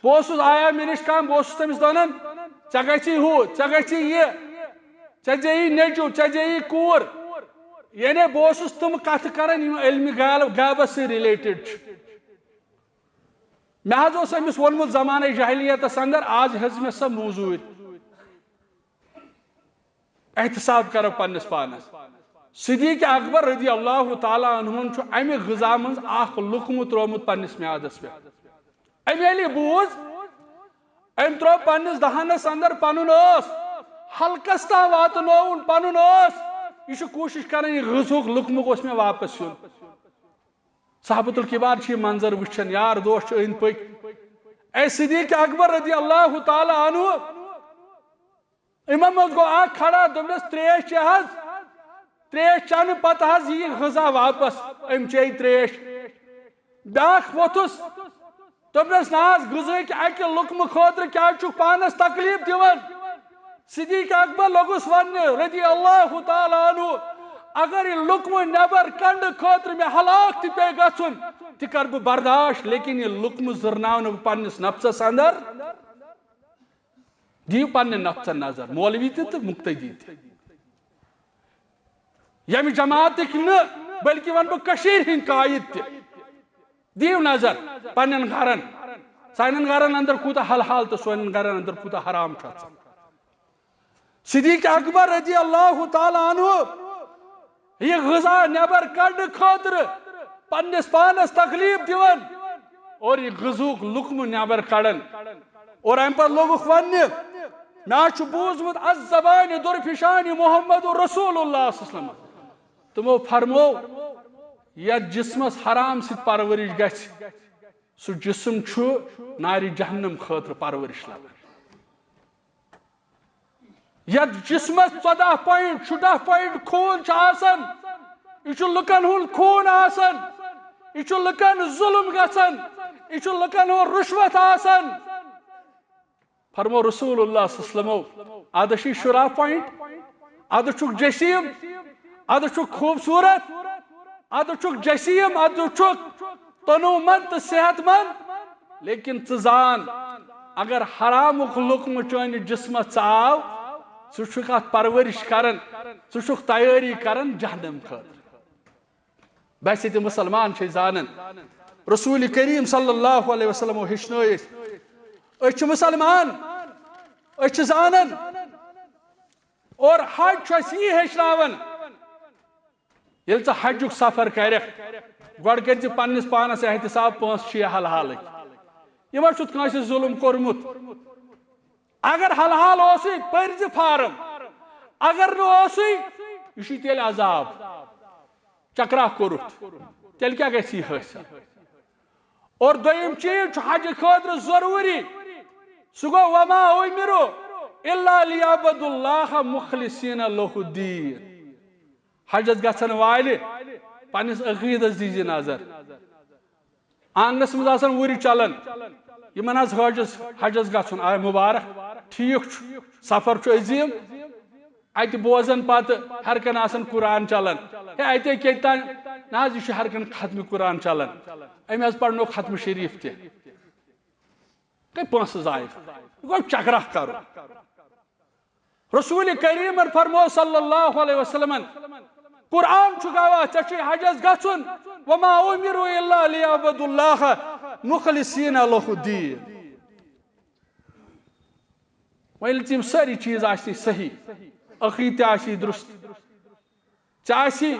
A: بہٕ اوسُس آیا مےٚ نِش کانٛہہ بہٕ اوسُس تٔمِس دونان ژےٚ گژھی ہُہ ژےٚ گژھی یہِ ژےٚ زیی نیٚچوٗ ژےٚ زیی کوٗر یعنی بہٕ اوسُس تِم کتھٕ کران یِم علمِ غیبس سۭتۍ رِلیٹڈ چھِ مےٚ حظ اوس أمِس ووٚنمُت زمانَے جاہلیتس اندر آز ہیٚژ مےٚ سۄ موٚزوٗرۍ احتساب کرو پننس پانس صدیق اکبر رضی اللہ تعالیٰ عنہن چھُ امہِ غذا منٛز اکھ لُقمہٕ تروومُت پننس میادس پٮ۪ٹھ أمۍ ییٚلہِ یہِ بوٗز أمۍ تروو پننس دہانس اندر پنُن ٲس حلقس تام واتنووُن پنُن ٲس یہ چھُ کوٗشش کران یہِ غذہُک لُقمہٕ گوٚژھ مےٚ واپس یُن صحابۃ الکبار چھِ یہِ منظر وٕچھان یار دوس چھِ أنٛدۍ پٔکۍ اے صدیق اکبر رضی اللہ تعالیٰ عنہ یِمن منٛز گوٚو اکھ کھڑا دوٚپنس تریش چے حظ تریش چنہٕ پتہٕ حظ یی غذا واپس أمۍ چیٚیہِ تریش بیٛاکھ ووٚتھُس دوٚپنس نہ حظ غذہٕکۍ اکہِ لُقمہٕ خٲطرٕ کیٛازِ چھُکھ پانس تکلیف دِوان صدیق اکبر لوٚگُس وننہِ رضی اللہ تعالیٰ عنہ اگر یہ لُقمہٕ نیبر کنڈٕ خٲطرٕ مےٚ ہلاک تہِ پیٚیہِ گژھُن تہِ کرٕ بہٕ برداشت لیکن یہ لُقمہٕ زٕرناونہٕ بہٕ پننس نفسس اندر دیو پننہِ نفسن نظر مولوی تہِ تہٕ مقتدی تہِ ییٚمہِ جماعتٕکۍ نہٕ بلکہِ ون بہٕ کٔشیٖرِ ہٕنٛدۍ قٲیِد تہِ دیو نظر پننٮ۪ن گرن سانٮ۪ن گرن اندر کوٗتاہ حلحال تہٕ سانٮ۪ن گرن اندر کوٗتاہ حرام چھُ آسان صدیق اکبر رضی اللہ تعالیٰ عنہ یہ غذا نیبر کڑنہٕ خٲطرٕ پننس پانس تکلیف دِوان اور یہ غذہُک لُقمہٕ نیبر کڑان اور امہِ پتہٕ لوٚگُکھ وننہِ مےٚ چھُ بوٗزمُت الزبانہِ درفشانہِ محمد رسول اللہ صلی اللہ علیہ وسلم تِمو فرموو یتھ جسمس حرام سۭتۍ پرورش گژھِ سُہ جسم چھُ نارِ جہنم خٲطرٕ پرورش لگان یتھ جسمس 14.18 خوٗن چھُ آسان یہ چھُ لُکن ہُنٛد خوٗن آسان یہ چھُ لُکن ظلم گژھان یہ چھُ لُکن ہُنٛد رُشوت آسان فرمو رسول اللہ صلی اللہ علیہ وسلم ادٕ چھُ شُراہ پوینٹ ادٕ چھُکھ جسیٖم ادٕ چھُکھ خوٗبصوٗرت ادٕ چھُکھ جسیٖم ادٕ چھُکھ تنوع مند تہٕ صحت مند لیکن ژٕ زان اگر حرامُک لُقمہٕ چٲنِس جسمس ژاو ژٕ چھُکھ اتھ پرورش کران ژٕ چھُکھ تیٲری کران جہنم خٲطرٕ بس ییٚتہِ مسلمان چھِ زانان رسول کریم صلی اللہ علیہ وسلم ہیٚچھنٲے أسۍ چھِ مسلمان أسۍ چھِ زانان اور حج چھُ اَسہِ یی ہیٚچھناوان ییٚلہِ ژٕ حجُک سفر کرکھ گۄڈٕ کٔرۍ زِ پننس پانس احتساب پونٛسہٕ چھِ یہِ حلحالٕکۍ یِمو چھُتھ کٲنٛسہِ ظُلم کوٚرمُت اگر حلحال اوسُے پٔرۍ زِ فارم اگر نہٕ اوسُے یہِ چھُے تیٚلہِ عذاب چکرا کوٚرُتھ تیٚلہِ کیٛاہ گژھِ یہِ حٲصِل اور دوٚیِم چیٖز چھُ حجہِ خٲطرٕ ضروٗری سُہ گوٚو وما اُمِرُوا اِلا لیعبدوا اللہ مخلصیٖنَ لَہُ الدیٖن حجس گژھن والہِ پننس عقیٖدس دیٖزِ نظر آنگنس منٛز آسان وُرِ چلان یِمن حظ حجس گژھُن آے مُبارک ٹھیٖک چھُ سفر چھُ عظیٖم اتہِ بوزان پتہٕ ہر کن آسان قرآن چلان ہے اتے کیٚتہِ تانۍ نہ حظ یہِ چھُ ہر کن ختمہِ قرآن چلان أمۍ حظ پرنو ختمہِ شریٖف تہِ گٔے پونٛسہٕ ضایع یہِ گوٚو چکرا کرُن رسول کریٖمن فرمو صلی اللہ علیہ وسلم قرآن چھُ گواہ ژےٚ چھُے حجس گژھُن وما اُمِرُوا الا لیعبدوا اللہ مخلصیٖنَ لَہُ الدیٖن وۄنۍ ییٚلہِ یِم سٲری چیٖز آسنی صحیح عقیٖدٕ تہِ آسی درست ژےٚ آسی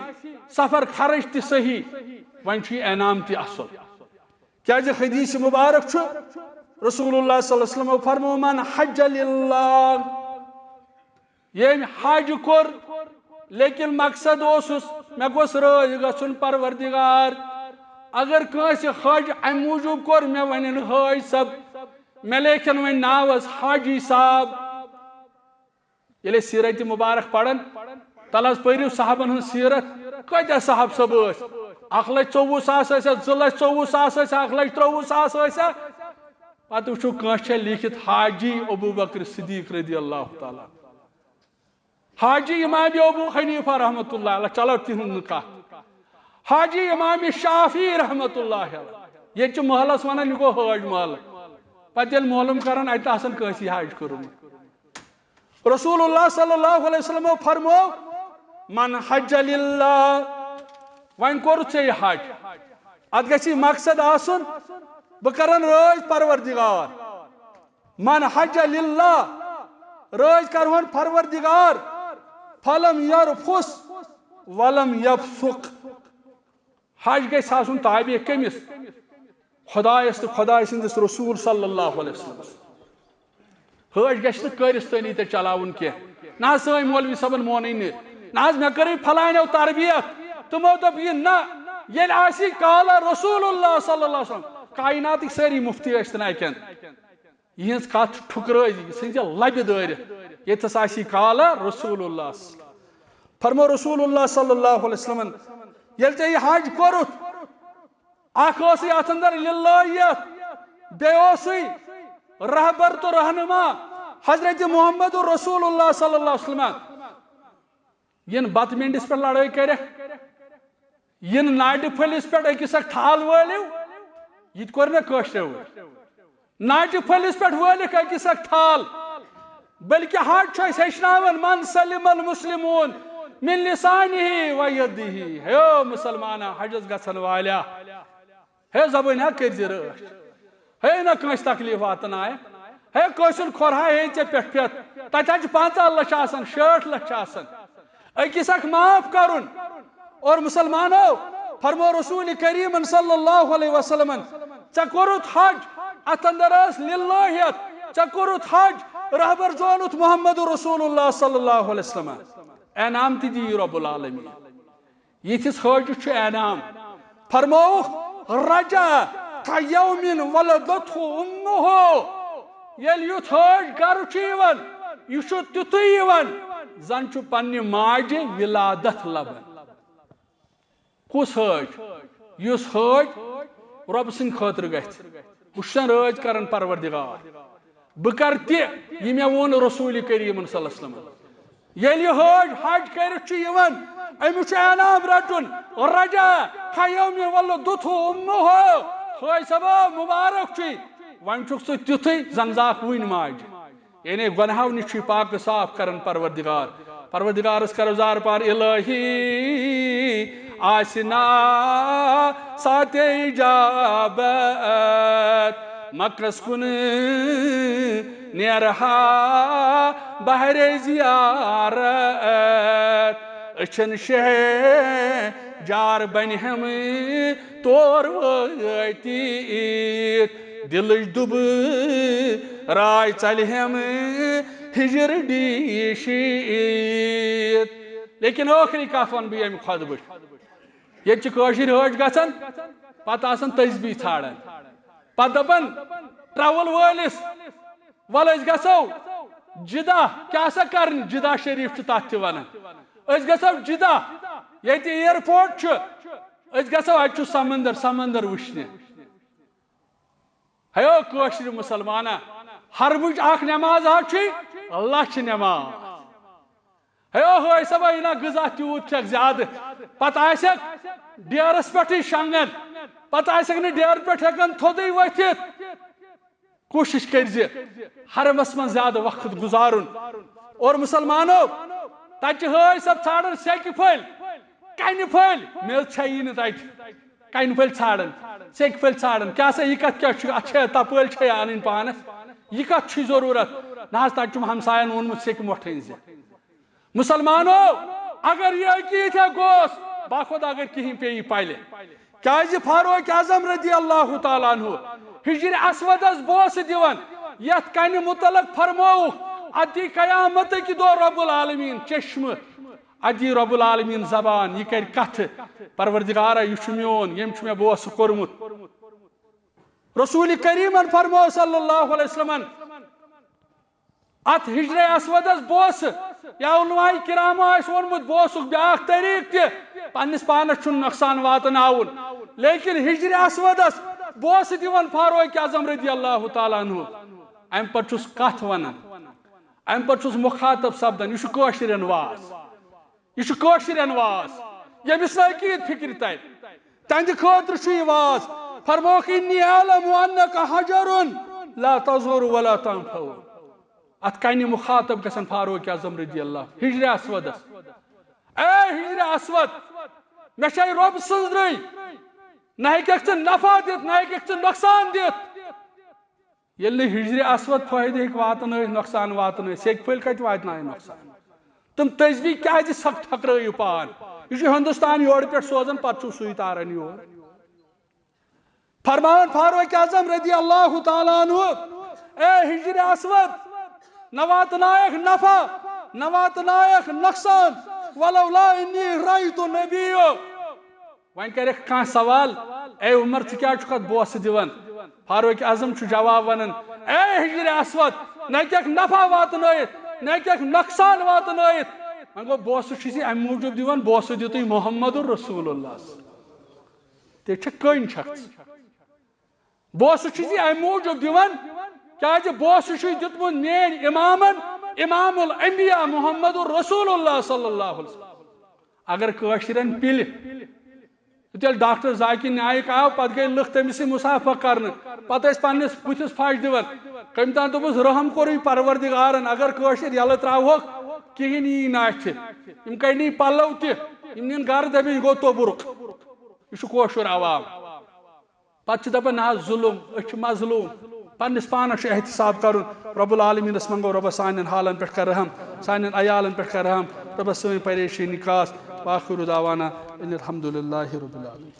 A: سفر خرٕچ تہِ صحیح وۄنۍ چھُ یہِ انعام تہِ اصل کیٛازِ حدیث مبارک چھُ رسول اللہ صلی اللہ علیہ وسلم فرمو من حج للہ ییٚمۍ حج کوٚر لیکن مقصد اوسُس مےٚ گوٚژھ رٲضۍ گژھُن پروردگار اگر کٲنٛسہِ حج امہِ موٗجوٗب کوٚر مےٚ ونن حٲج صٲب مےٚ لیکھن وۄنۍ ناوس حاجی صاحب ییٚلہِ أسۍ سیٖرت مُبارک پران تل حظ پٔرِو صحابن ہٕنٛز سیٖرت کۭتیاہ صحاب صٲب ٲسۍ 1,24,000 ٲسیا 2,24,000 ٲسیا 1,23,000 ٲسیا پتہٕ وٕچھو کٲنٛسہِ چھا لیٖکھِتھ حاجی ابوٗ بکر صدیق رضی اللہ تعالیٰ حاجی امام ابو حنیفہ رحمۃ اللہ علیہ چلو تِہُنٛد نہٕ کتھ حاجی امام شافعی رحمۃ اللہ علیہ یہ محلس ونان یہ گو حج محل پتہ یل معلوم کران اتہ آسان کٲنٛسی حج کوٚرمُت رسول اللہ صلی اللہ علیہ وسلم فرمو من حج للہ وۄنۍ کوٚرُتھ ژےٚ یہِ حج اتھ گژھِ مقصد آسُن بہٕ کرن رٲض پروردگار من حج للہ رٲض کرہون پروردگار فلم یرفس ولم یفسق حج گژھِ آسُن تابع کٔمِس خدایس تہٕ خداے سٕنٛدِس رسول صلی اللہ علیہ وسلم حج گژھِ نہٕ کٲرِستٲنی تہِ چلاوُن کینٛہہ نہ حظ سٲنۍ مولوی صٲبن مونٕے نہٕ نہ حظ مےٚ کٔرٕے فلانیو تربیت تِمو دوٚپ یہِ نہ ییٚلہِ آسی قالا رسول اللہ صلی اللہ علیہ وسلم کائناتٕکۍ سٲری مفتی ٲسۍتن اتٮ۪ن یِہٕنٛز کتھ چھِ ٹھُکرٲے یہِ ژھٕنۍزِ لبہِ دٲرِتھ ییٚتھس آسی قالا رسول اللہ فرمو رسول اللہ صلی اللہ علیہ وسلم ییٚلہِ ژےٚ یہِ حج کوٚرُتھ اکھ اوسُے اتھ اندر للہیت بیٚیہِ اوسُے رہبر تو رہنما حضرت محمد رسول اللہ صلی اللہ علیہ وسلم ین بت منڈس پہ لڑائی کرکھ ین ناٹہ پھلس پہ اکس اک ٹھال وٲلِو یہ تہِ کوٚر مےٚ کٲشرو ناٹہ پھلس پہ وٲلِکھ اکس اک ٹھال بلکہ حج چھُ اَسہِ ہیٚچھناوان من سلم المسلمون من لسانہ و یدہ ہے مسلمانا حجس گژھن والیاہ ہے زبٲنۍ ہا کٔرزِ رٲچھ ہے نہ کٲنٛسہِ تکلیٖف واتناے ہے کٲنٛسہِ کھۄرہا ہے ژےٚ پٮ۪ٹھ پٮ۪تھ تتہِ حظ چھِ 50 لچھ آسان 60 لچھ آسان أکِس اکھ معاف کرُن اور مسلمانو فرمو رسول کریم صلی اللہ علیہ وسلم ژےٚ کوٚرُتھ حج اتھ اندر ٲس للہیت ژےٚ کوٚرُتھ حج رہبر زونُتھ محمد رسول اللہ صلی اللہ علیہ وسلم انعام تہِ دی رب العالمین یِتھِس حجس چھُ انعام فرمووُکھ رجا کیومن ولدتہ امہ ییٚلہِ یُتھ حج گرٕ چھُ یِوان یہِ چھُ تیُتھُے یِوان زن چھُ پننہِ ماجہِ ولادت لبان کُس حج یُس حج رۄبہٕ سٕنٛدِ خٲطرٕ گژھِ بہٕ چھُسن رٲض کران پروردگار بہٕ کرٕ تہِ یہِ مےٚ ووٚن رسول کریم صلی اللہ علیہ وسلم ییٚلہِ یہِ حج کٔرِتھ چھُ یِوان أمِس چھُ انعام رٹُن رجا کیومن ولدتہ امہ حٲج صٲبا مبارک چھُے وۄنۍ چھُکھ ژٕ تیُتھُے زن زاکھ وٕنۍ ماجہِ یعنی گۄنہو نِش چھُے پاک صاف کران پروردگار پروردگارس کرو زار پار الہی آسنا ساتھ اجابت مکرس کن نیرہا بہر زیارت اچھن شہ جار بنہم تور وٲتِتھ دلچ دب راے ژلہم ہجر ڈیشیت لیکن ٲخری کتھ ون بہٕ ییٚمہِ خۄطبٕچ ییٚتہِ چھِ کٲشِر حٲج گژھان پتہٕ آسان تسبیح ژھانڈان پتہٕ دپان ٹرٛاوٕل وٲلِس ول أسۍ گژھو جدہ کیٛاہ سا کرن جدہ شریف چھُ تتھ تہِ ونان أسۍ گژھو جدہ ییٚتہِ اِیرپورٹ چھُ أسۍ گژھو اتہِ چھُ سمندر وٕچھنہِ ہیو کٲشِر مسلمانا حربٕچ اکھ نٮ۪ماز حظ چھُے لچھ نٮ۪ماز ہیو حٲج صٲبا یہِ نا غذا تیوٗت کھٮ۪کھ زیادٕ پتہٕ آسٮ۪کھ ڈیرس پٮ۪ٹھٕے شۄنگان پتہٕ آسٮ۪کھ نہٕ ڈیرٕ پٮ۪ٹھ ہٮ۪کان تھوٚدُے ؤتھِتھ کوٗشِش کٔرزِ حرمس منٛز زیادٕ وقت گُزارُن اور مسلمانو تتہِ چھِ حٲج صٲب ژھانڈان سیٚکہِ پھٔلۍ کنہِ پھٔلۍ میٚژ چھیی نہٕ تتہِ کنہِ پھٔلۍ ژھانڈان سیٚکہِ پھٔلۍ ژھانڈان کیٛاہ سا یہِ کتھ کیٛاہ چھُ اتھ چھا تپٲلۍ چھے انٕنۍ پانس یہِ کتھ چھُے ضروٗرت نہ حظ تتہِ چھُم ہمساین ووٚنمُت سیٚکہِ مۄٹھ أنۍ زِ مسلمانو اگر یہ عقیدہ گوس باخۄدا اگر کہین پیٚیہِ پلہِ کیٛازِ فاروق اعظم رضی اللہ تعالیٰ عنہ ہجر اسودس بوسہٕ دِوان یتھ کنہِ متعلق فرمووُکھ اتہِ دی قیامتٕکۍ دۄہ رب العالمیٖن چشمہٕ اتہِ دی رب العالمیٖن زبان یہِ کرِ کتھٕ پروردگارا یہِ چھُ میون ییٚمۍ چھُ مےٚ بوسہٕ کوٚرمُت رسول کریمن فرمو صلی اللہ علیہ وسلم ات ہجر اسودس بوسہٕ یا علماء کرامو آسہِ ووٚنمُت بوسُک بیٛاکھ طریٖقہٕ تہِ پننِس پانس چھُنہٕ نۄقصان واتناوُن لیکن ہجر اسودس بوسہٕ دِوان فاروق اعظم رضی اللہ تعالیٰ عنہ امہِ پتہٕ چھُس کتھ ونان امہِ پتہٕ چھُس مخاطب سپدان یہِ چھُ کٲشرٮ۪ن واز یہ کٲشرٮ۪ن واز ییٚمِس نہٕ عقیٖد فکر ترِ تہنٛدِ خٲطرٕ چھُ یہِ واز فرموک انی اعلم انک حجر لا تضر ولا تنفع ات کنہ مخاطب گژھن فاروق اعظم رضی اللہ ہجر اسود اے ہجر اسود مے چھے رب سٕنٛز رٔے نہ ہیٚککھ ژٕ نفع دِتھ نہ ہیٚککھ ژٕ نۄقصان دِتھ ییٚلہِ نہٕ ہجر اسود فٲیدٕ ہیٚکہِ واتنٲیِتھ نۄقصان واتنٲیِتھ سیٚکہِ پھٔلۍ کتہِ واتنایہِ نۄقصان تم تٔزوی کیازِ سخ ٹھکرٲیِو پان یہ چھُ ہندوستان یورٕ پٮ۪ٹھ سوزان پتہٕ چھُ سُے تاران یور فرمان فاروق اعظم رضی اللہ تعالیٰ عنہ اے ہجر اسود نہ واتنایکھ نفع نہ واتنایکھ نۄقصان ولولا انی رأیت نبیو وۄنۍ کریکھ کانٛہہ سوال اے عمر ژٕ کیٛازِ چھُکھ اتھ بوسہٕ دِوان فاروق اعظم چھُ جواب ونان اے ہجر اسود نہ ہیٚککھ نفع واتنٲیِتھ نہ ہیٚککھ نۄقصان واتنٲیِتھ وۄنۍ گوٚو بوسہٕ چھُے امہِ موٗجوٗب دِوان بوسہٕ دِتُے محمد رسول اللہ تیٚلہِ چھےٚ کٔنۍ چھکھ ژٕ بوسہٕ چھُے امہِ موٗجوٗب دِوان کیازِ بوسہٕ چھُے دیُتمُت میٲنۍ امامن امام الانبیاء محمد رسول اللہ صلی اللہ علیہ وسلم اگر کٲشرٮ۪ن پِلہِ تیٚلہِ ڈاکٹر ذاکر نایک آو پتہٕ گٔے لُکھ تٔمِس سۭتۍ مُسافہ کرنہٕ پتہٕ ٲسۍ پننِس بٕتھِس پھش دِوان کٔمۍ تام دوٚپُس رحم کوٚرُے پروردگارن اگر کٲشِر یلہٕ تراوہوکھ کہیٖنۍ یی نہٕ اَتھِ یِم کڑنی پلو تہِ یِم نِن گرٕ دپن یہِ گوٚو توبرُک یہ چھُ کٲشُر عوام پتہٕ چھِ دپان نہ حظ ظُلم أسۍ چھِ مظلوم پننس پانس چھُ احتساب کرُن رب العالمیٖنس منگو رۄبس سانٮ۪ن حالن پٮ۪ٹھ کر رحم سانٮ۪ن عیالن پٮ۪ٹھ کر رحم رۄبس سٲنۍ پریشٲنی کاس واخر دعوانا ان الحمد للہ رب العالمین